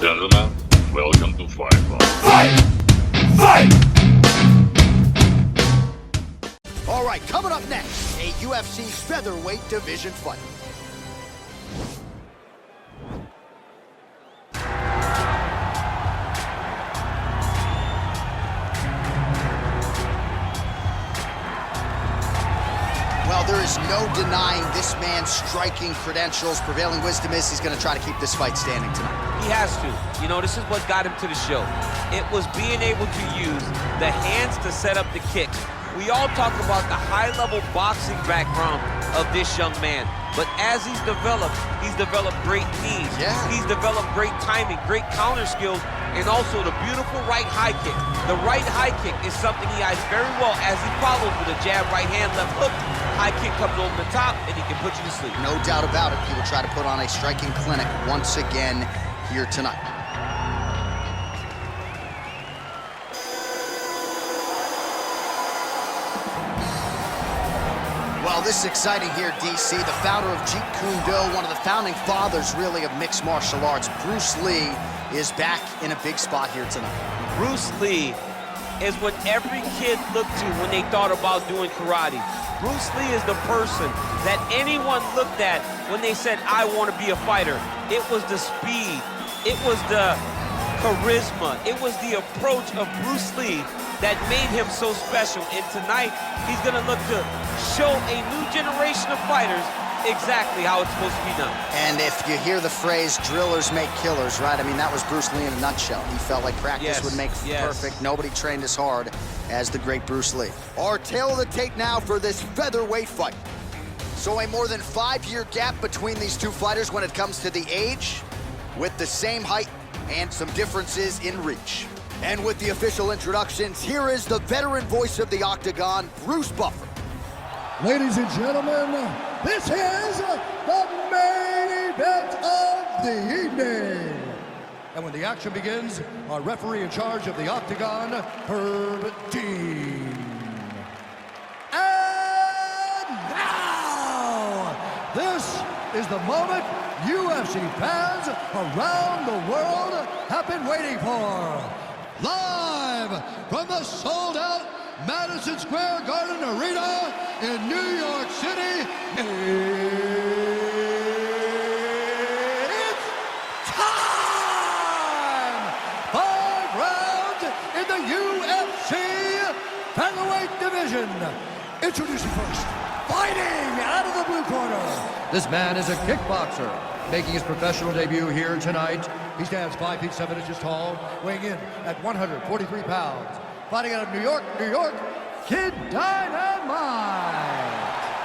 Gentlemen, welcome to Fight Club. Fight! Fight! All right, coming up next, a UFC featherweight division fight. Well, there is no denying this man's striking credentials. Prevailing wisdom is he's going to try to keep this fight standing tonight. He has to. You know, this is what got him to the show. It was being able to use the hands to set up the kicks. We all talk about the high-level boxing background of this young man. But as he's developed great knees. Yeah. He's developed great timing, great counter skills, and also the beautiful right high kick. The right high kick is something he eyes very well as he follows with a jab, right hand, left hook. High kick comes over the top, and he can put you to sleep. No doubt about it. He will try to put on a striking clinic once again here tonight. Well, this is exciting here, DC. The founder of Jeet Kune Do, one of the founding fathers, really, of mixed martial arts, Bruce Lee, is back in a big spot here tonight. Bruce Lee is what every kid looked to when they thought about doing karate. Bruce Lee is the person that anyone looked at when they said, I want to be a fighter. It was the speed, it was the charisma, it was the approach of Bruce Lee that made him so special. And tonight, he's gonna look to show a new generation of fighters exactly how it's supposed to be done. And if you hear the phrase, drillers make killers, right? I mean, that was Bruce Lee in a nutshell. He felt like practice would make perfect. Nobody trained as hard as the great Bruce Lee. Our tale of the tape now for this featherweight fight. So a more than 5-year gap between these two fighters when it comes to the age, with the same height and some differences in reach. And with the official introductions, here is the veteran voice of the Octagon, Bruce Buffer. Ladies and gentlemen, this is the main event of the evening. And when the action begins, our referee in charge of the Octagon, Herb Dean. And now, this is the moment UFC fans around the world have been waiting for. Live from the sold-out Madison Square Garden Arena in New York City, it's time! 5 rounds in the UFC featherweight division. Introducing first, fighting out of the blue corner. This man is a kickboxer, making his professional debut here tonight. He stands 5 feet 7 inches tall, weighing in at 143 pounds. Fighting out of New York, Kid Dynamite.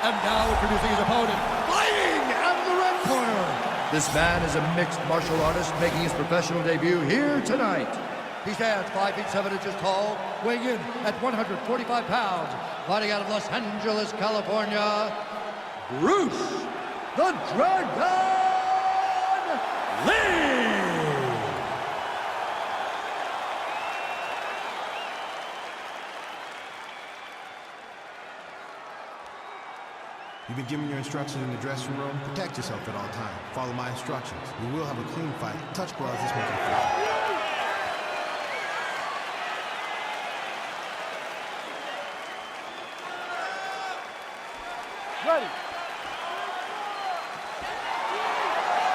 And now introducing his opponent, fighting out of the red corner. This man is a mixed martial artist, making his professional debut here tonight. He stands 5 feet 7 inches tall, weighing in at 145 pounds. Fighting out of Los Angeles, California, Bruce the Dragon Lee. You've been given your instructions in the dressing room. Protect yourself at all times. Follow my instructions. We will have a clean fight. Touch gloves, let's make it official. Ready.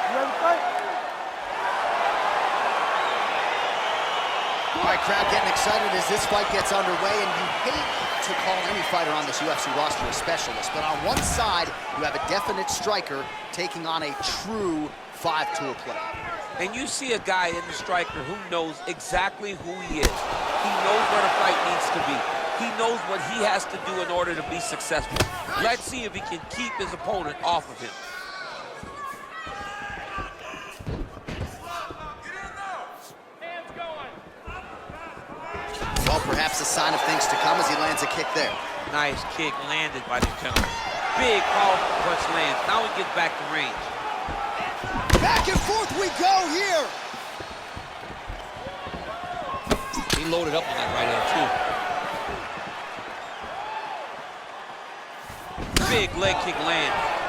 You ready to fight? All right, crowd getting excited as this fight gets underway, and you hate to call any fighter on this UFC roster a specialist, but on one side, you have a definite striker taking on a true 5-tool player. And you see a guy in the striker who knows exactly who he is. He knows where the fight needs to be. He knows what he has to do in order to be successful. Let's see if he can keep his opponent off of him. Well, perhaps a sign of things to come as he lands a kick there. Nice kick landed by the gentleman. Big, powerful punch lands. Now he gets back to range. Back and forth we go here. He loaded up on that right hand, too. Big leg kick lands.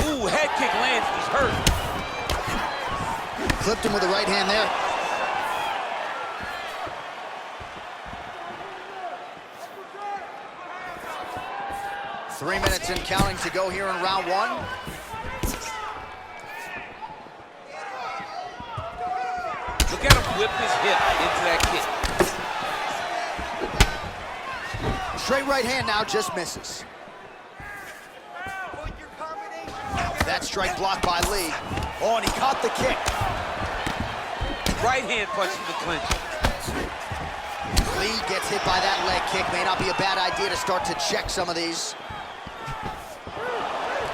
Ooh, head kick lands, he's hurt. Clipped him with the right hand there. Three minutes and counting to go here in round one. Look at him whip his hip into that kick. Straight right hand now, just misses. That strike blocked by Lee. Oh, and he caught the kick. Right hand punch in the clinch. Lee gets hit by that leg kick. May not be a bad idea to start to check some of these.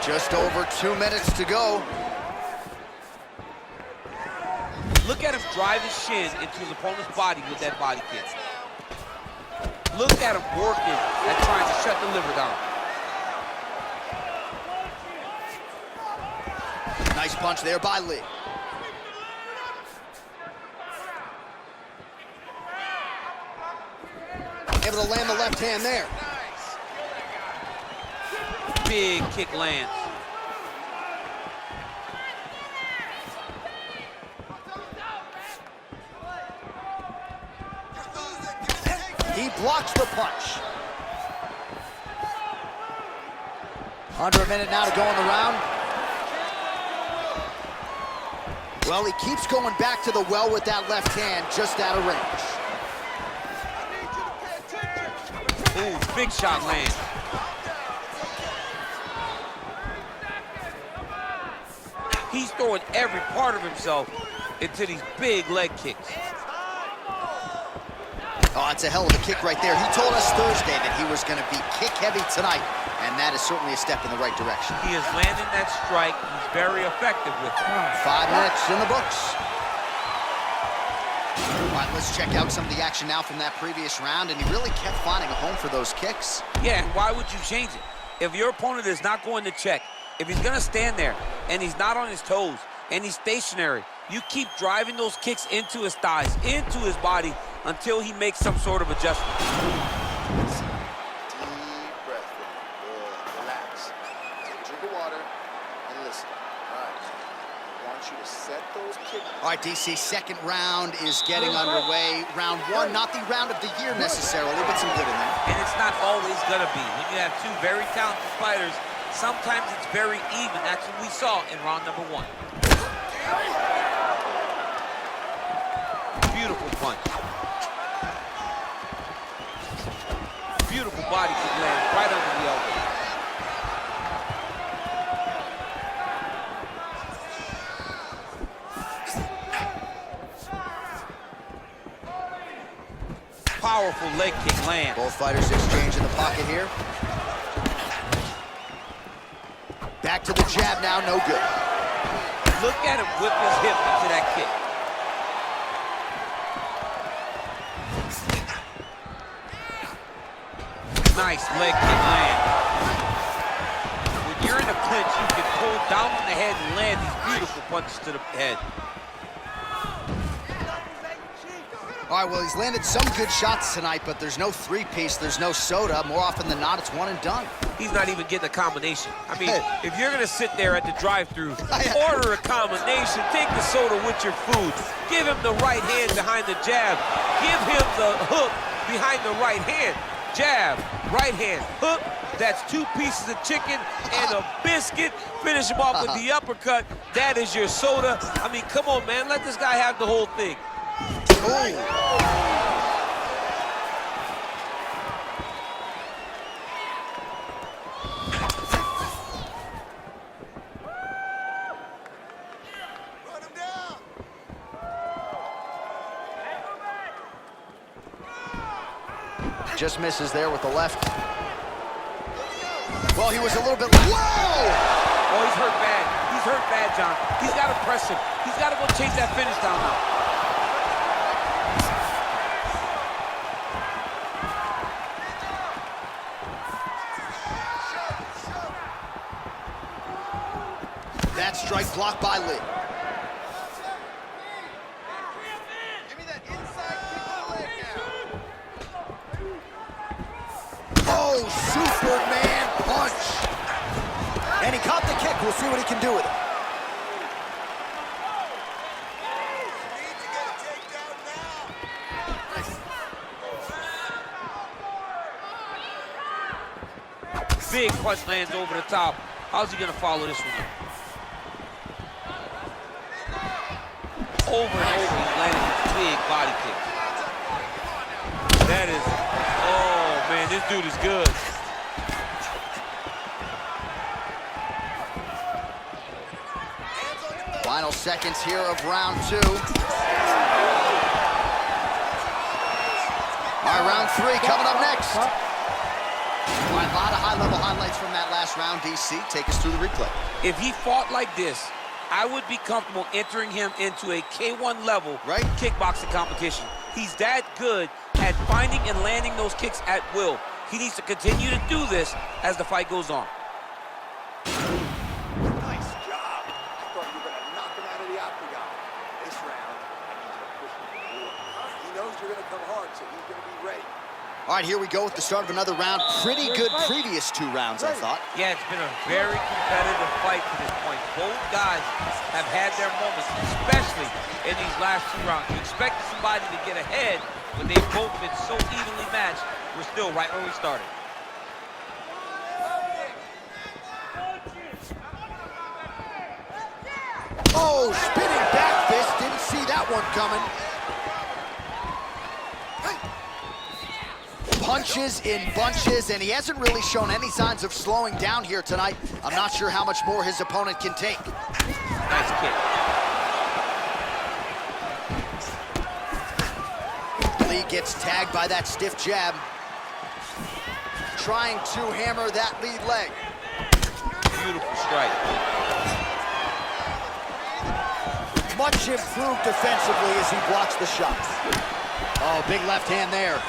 Just over 2 minutes to go. Look at him drive his shin into his opponent's body with that body kick. Look at him working at trying to shut the liver down. Nice punch there by Lee. Able to land the left hand there. Big kick lands. He blocks the punch. Under a minute now to go in the round. Well, he keeps going back to the well with that left hand, just out of range. Ooh, big shot lands. He's throwing every part of himself into these big leg kicks. Oh, it's a hell of a kick right there. He told us Thursday that he was going to be kick-heavy tonight, and that is certainly a step in the right direction. He is landing that strike. He's very effective with it. 5 minutes in the books. All right, let's check out some of the action now from that previous round, and he really kept finding a home for those kicks. Yeah, and why would you change it? If your opponent is not going to check, if he's going to stand there and he's not on his toes and he's stationary, you keep driving those kicks into his thighs, into his body, until he makes some sort of adjustment. Deep breath. Good. Relax. Take a drink of water and listen. All right. I want you to set those kicks. All right, DC, second round is getting underway. Round one, not the round of the year necessarily, but some good in there. And it's not always going to be. When you have two very talented fighters, sometimes it's very even. That's what we saw in round number one. Beautiful punch. Beautiful body kick lands right under the elbow. Powerful leg kick lands. Both fighters exchange in the pocket here. Back to the jab now, no good. Look at him whip his hip into that kick. Nice leg kick land. When you're in a clinch, you can pull down on the head and land these beautiful punches to the head. All right, well, he's landed some good shots tonight, but there's no three-piece, there's no soda. More often than not, it's one and done. He's not even getting a combination. I mean, if you're gonna sit there at the drive-thru, order a combination, take the soda with your food, give him the right hand behind the jab, give him the hook behind the right hand. Jab, right hand, hook, that's 2 pieces of chicken and a biscuit. Finish him off with the uppercut. That is your soda. I mean, come on, man, let this guy have the whole thing. Ooh. Just misses there with the left. Well, he was a little bit... Whoa! Oh, he's hurt bad. He's hurt bad, John. He's got to press him. He's got to go chase that finish down now. That strike blocked by Lee. Give me that inside kick to the leg now. Oh, Superman punch. And he caught the kick We'll see what he can do with it. Big punch lands over the top. How's he gonna follow this one up? Over and over, he's landing a big body kick. That is, oh man, this dude is good. Final seconds here of round 2. All right, round 3 coming up next. All right, a lot of high-level highlights from that last round. DC, take us through the replay. If he fought like this, I would be comfortable entering him into a K1 level kickboxing competition. He's that good at finding and landing those kicks at will. He needs to continue to do this as the fight goes on. Nice job. I thought you were going to knock him out of the octagon. This round, I need you to push him more. He knows you're going to come hard, so he's going to be ready. All right, here we go with the start of another round. Pretty good previous 2 rounds, I thought. Yeah, it's been a very competitive fight to this point. Both guys have had their moments, especially in these last 2 rounds. You expect somebody to get ahead when they've both been so evenly matched. We're still right where we started. Oh, spinning back fist. Didn't see that one coming. Punches in bunches, and he hasn't really shown any signs of slowing down here tonight. I'm not sure how much more his opponent can take. Nice kick. Lee gets tagged by that stiff jab. Trying to hammer that lead leg. Beautiful strike. Much improved defensively as he blocks the shots. Oh, big left hand there.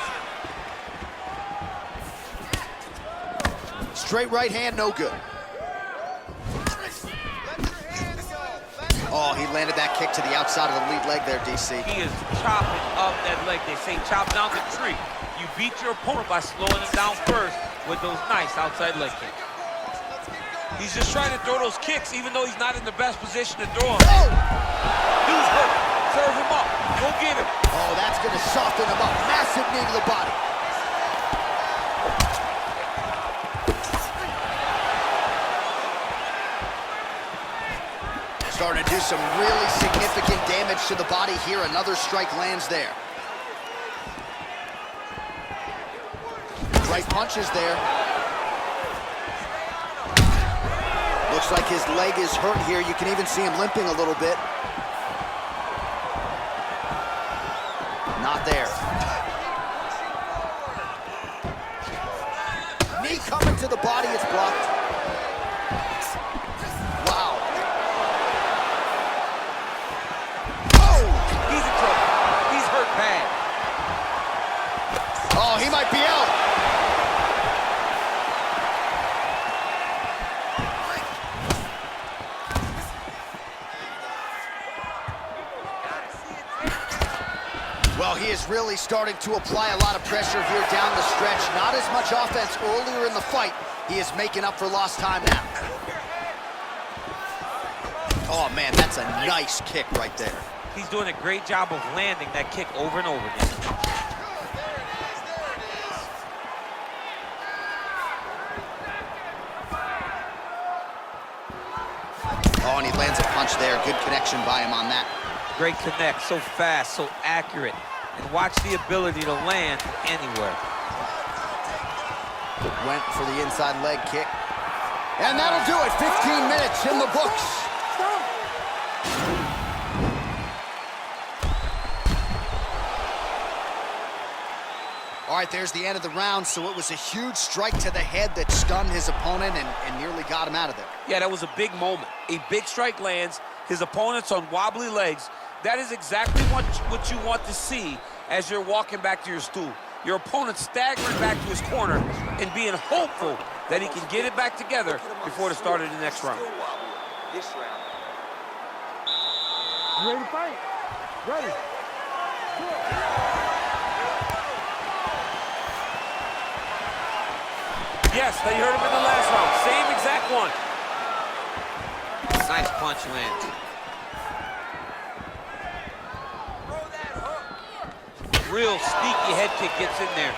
Straight right hand, no good. Oh, he landed that kick to the outside of the lead leg there, DC. He is chopping up that leg. They say chop down the tree. You beat your opponent by slowing him down first with those nice outside leg kicks. He's just trying to throw those kicks even though he's not in the best position to throw them. Oh! Dude's hurt. Serve him up. Go get him. Oh, that's going to soften him up. Massive knee to the body. Starting to do some really significant damage to the body here. Another strike lands there. Right punches there. Looks like his leg is hurt here. You can even see him limping a little bit. Not there. Knee coming to the body, it's blocked. Wow. Oh! He's in trouble. He's hurt bad. Oh, he might be out. Well, he is really starting to apply a lot of pressure here down the stretch. Not as much offense earlier in the fight. He is making up for lost time now. Oh, man, that's a nice kick right there. He's doing a great job of landing that kick over and over again. Oh, and he lands a punch there. Good connection by him on that. Great connect, so fast, so accurate. And watch the ability to land anywhere. Went for the inside leg kick. And that'll do it. 15 minutes in the books. All right, there's the end of the round. So it was a huge strike to the head that stunned his opponent and nearly got him out of there. Yeah, that was a big moment. A big strike lands. His opponent's on wobbly legs. That is exactly what you want to see as you're walking back to your stool. Your opponent staggering back to his corner and being hopeful that he can get it back together before the start of the next round. This round. You ready to fight? Ready. Yes, they heard him in the last round. Same exact one. Nice punch lands. Real sneaky head kick gets in there.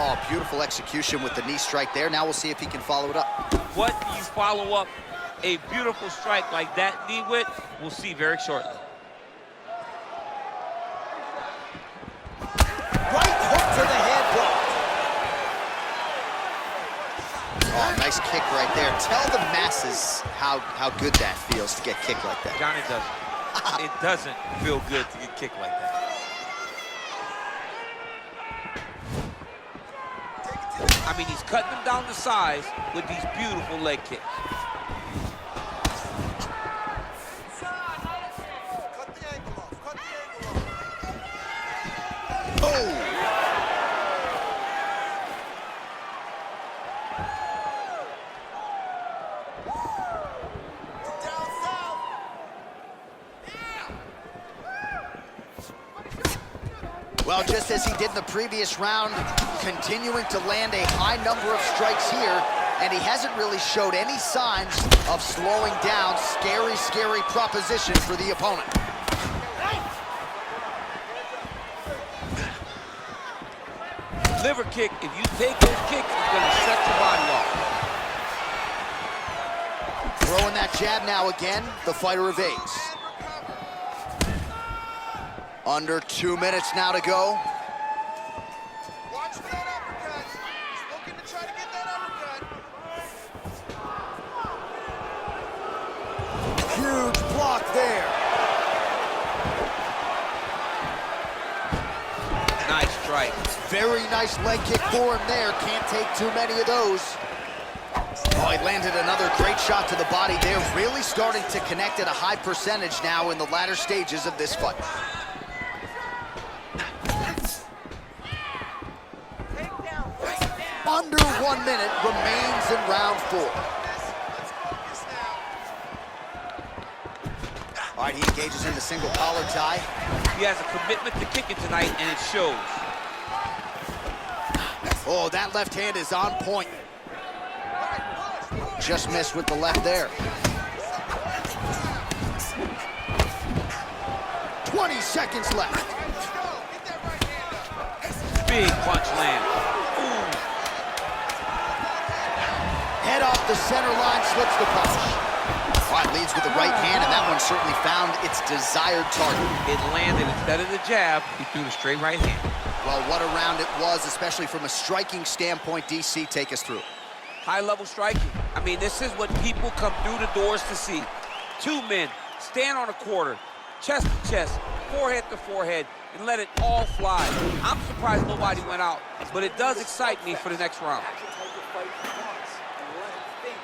Oh, beautiful execution with the knee strike there. Now we'll see if he can follow it up. What do you follow up a beautiful strike like that knee with? We'll see very shortly. Right hook to the head block. Oh, nice kick right there. Tell the masses how good that feels to get kicked like that. Johnny doesn't. It doesn't feel good to get kicked like that. I mean, he's cutting them down to size with these beautiful leg kicks. Cut the angle off. Cut the angle off. Oh! Down south. Well, just as he did in the previous round, continuing to land a high number of strikes here, and he hasn't really showed any signs of slowing down. Scary, scary proposition for the opponent. Liver kick, if you take those kicks, it's going to set your body off. Throwing that jab now again, the fighter evades. Under 2 minutes now to go. Watch that uppercut. He's looking to try to get that uppercut. Huge block there. Nice strike. Very nice leg kick for him there. Can't take too many of those. Oh, he landed another great shot to the body there. Really starting to connect at a high percentage now in the latter stages of this fight. Under 1 minute remains in round 4. All right, he engages in the single collar tie. He has a commitment to kicking tonight, and it shows. Oh, that left hand is on point. Just missed with the left there. 20 seconds left. Big punch land. Head off the center line, slips the punch. All right, leads with the right hand, and that one certainly found its desired target. It landed instead of the jab, he threw the straight right hand. Well, what a round it was, especially from a striking standpoint. DC, take us through. High-level striking. I mean, this is what people come through the doors to see. Two men stand on a quarter, chest to chest, forehead to forehead, and let it all fly. I'm surprised nobody went out, but it does excite me for the next round.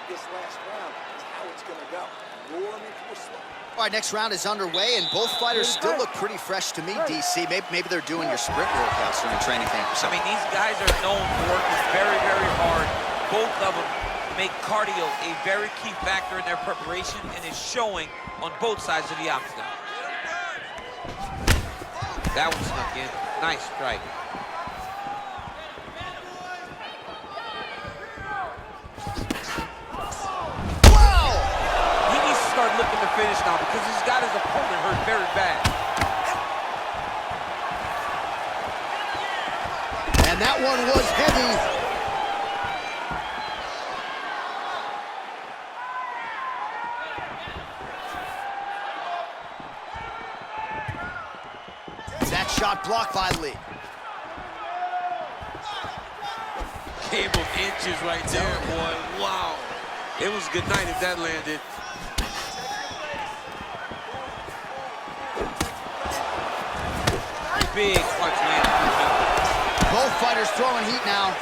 This last round is how it's going to go. Lure him into a slump. All right, next round is underway, and both fighters still look pretty fresh to me, DC. Maybe they're doing your sprint workouts during training camp or I something. mean, these guys are known for working very, very hard. Both of them make cardio a very key factor in their preparation, and it's showing on both sides of the octagon. That one snuck in. Nice strike. Looking to finish now because he's got his opponent hurt very bad. And that one was heavy. That shot blocked by Lee. Game of inches right there, boy. Wow. It was a good night if that landed. Big punch landed. Both fighters throwing heat now.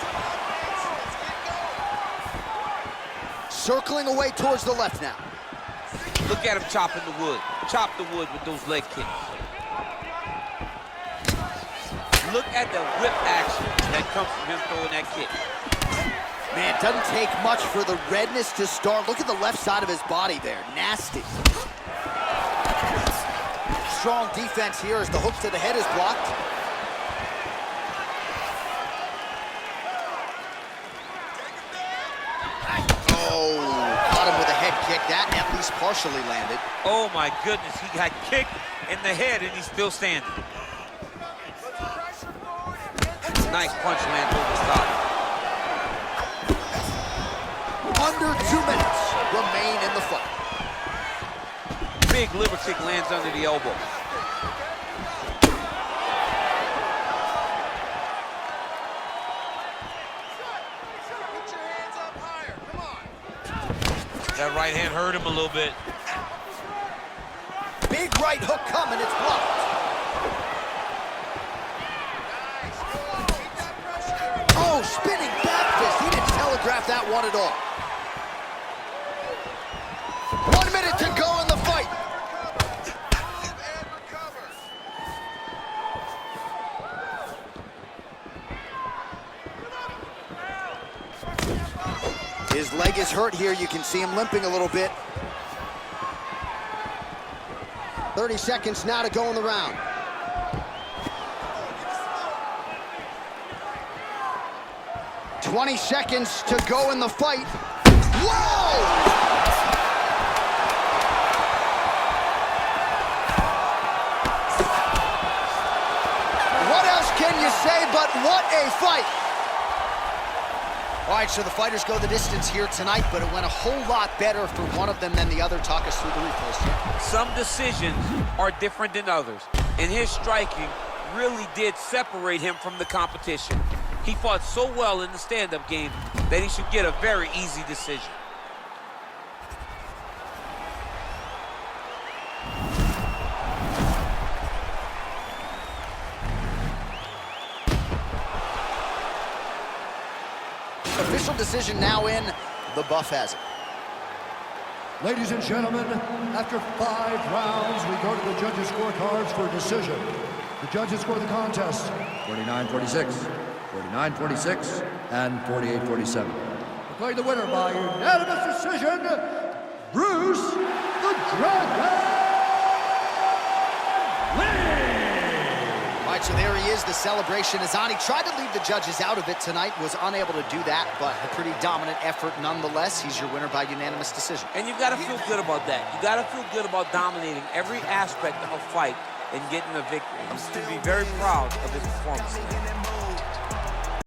Circling away towards the left now. Look at him chopping the wood. Chop the wood with those leg kicks. Look at the whip action that comes from him throwing that kick. Man, it doesn't take much for the redness to start. Look at the left side of his body there. Nasty. Strong defense here as the hook to the head is blocked. kick. That at least partially landed. Oh my goodness, he got kicked in the head and he's still standing. Nice punch lands over the top. Under 2 minutes remain in the fight. Big liver kick lands under the elbow. That right hand hurt him a little bit. Big right hook coming, it's blocked. Oh, spinning back fist. He didn't telegraph that one at all. 1 minute to go in the fight. His leg is hurt here. You can see him limping a little bit. 30 seconds now to go in the round. "20 seconds to go in the fight." Whoa! What else can you say but what a fight? All right, so the fighters go the distance here tonight, but it went a whole lot better for one of them than the other. Talk us through the replays. Some decisions are different than others, and his striking really did separate him from the competition. He fought so well in the stand-up game that he should get a very easy decision. Official decision now in. The buff has it. Ladies and gentlemen, after 5 rounds, we go to the judges' scorecards for decision. The judges score the contest 49-46, 49-46, and 48-47. Declaring the winner by unanimous decision, Bruce the Dragon Lee! All right, so there he is. The celebration is on. He tried to leave the judges out of it tonight, was unable to do that, but a pretty dominant effort nonetheless. He's your winner by unanimous decision. And you've got to feel good about that. You got to feel good about dominating every aspect of a fight and getting a victory. You should be very proud of his performance tonight.